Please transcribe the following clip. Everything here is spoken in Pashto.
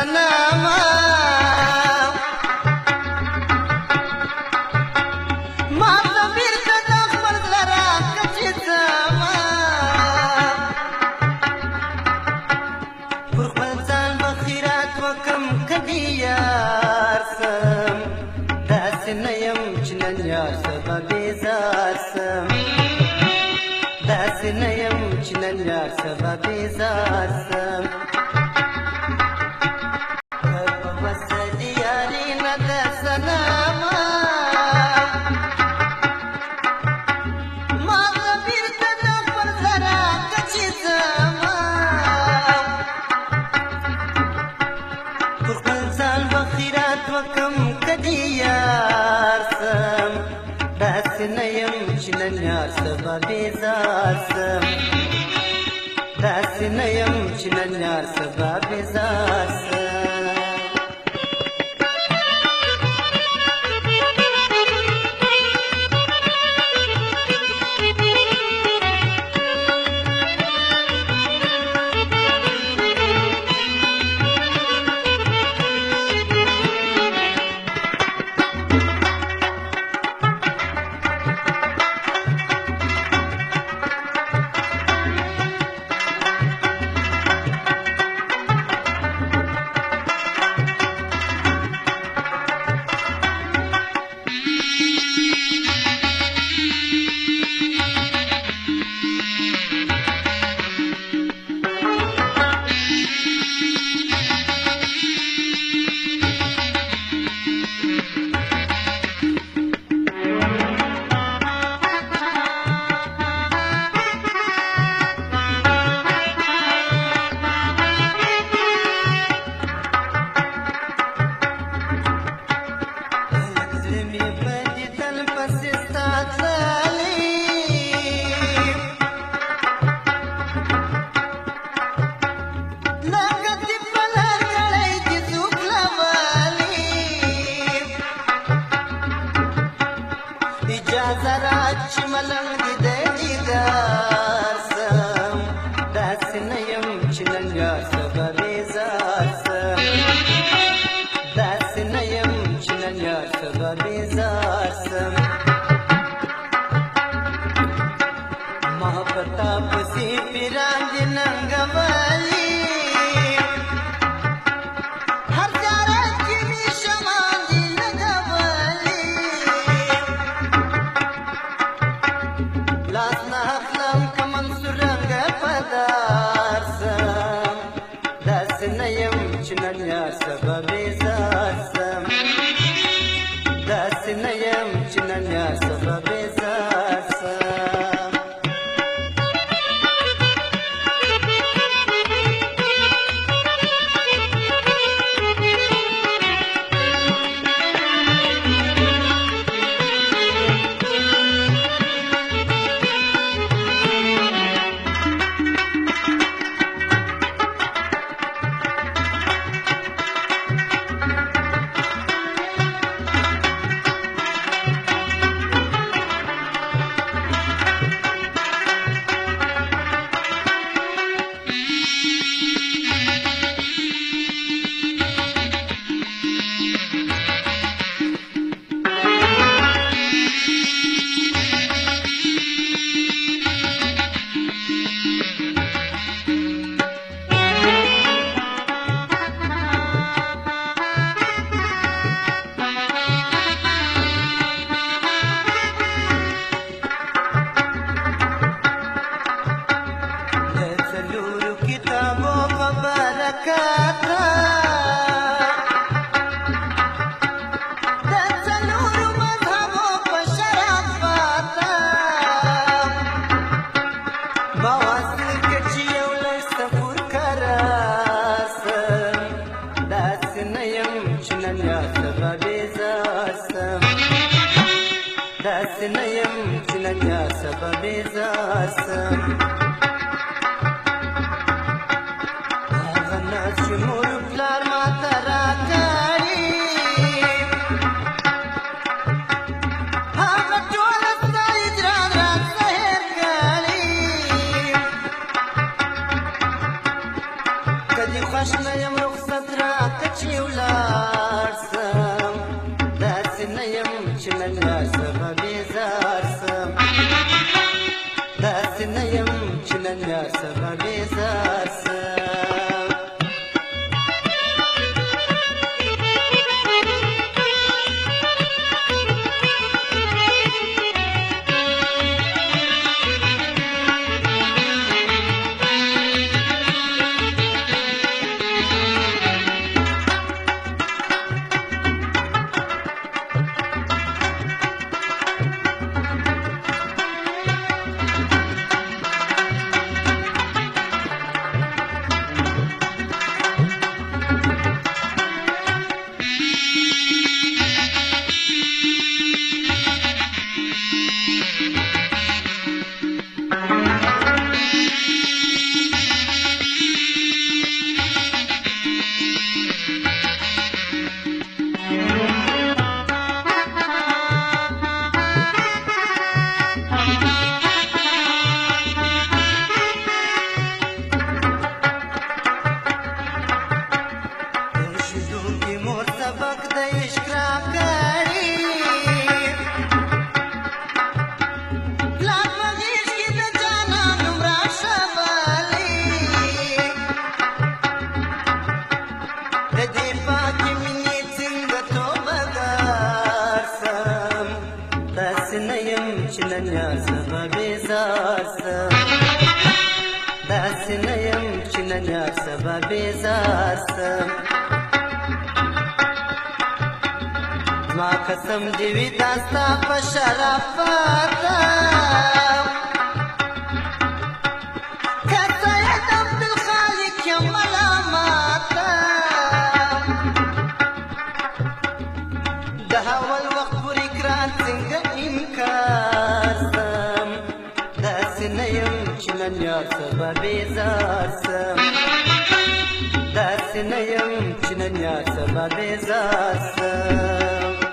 سنما ما ضمیر ته د خپل زړه راکچې ځمه پر خپل ځان به خیرات وکم که دې یار سم داسې نه یم چې نن یار سبا بېزار سم داسې نه یم چې نن یار سبا بېزار سم وکم کدی یار سم داسې نه یم چې نن یار سبا بېزار سم داسې نه یم چې نن یار سبا بېزار سم چې ملنګ دې د دیدار سم داسې نه یم چې نن یار سبا بېزار سم داسې نه یم چې نن یار سبا بېزار سم ما په تا پسې پیران دي ننګولي داسې نه یم چې نن یار سبا بېزار سم داسې نه یم چې نن یار سبا بېزار سم داسې نه یم چې نن یار سبا بېزار سم هغه ناز چې مور پلار ماته راکړي هغه ټوله ستا هجران راڅخه هېر کړي که دې خوښ نه یم رخصت راکړه ننیا سبا بیزار سم داسې نه یم چې ننیا سبا بیزار سم زما قسم دې وي دا ستا په شرافت که څه ید عبدالخالق یم ملامته د اول وخت پورې ګران څنګه انکار سم داسې نه یم چې نن یار سبا بیزار سم داسې نه یم چې نن یار سبا بیزار سم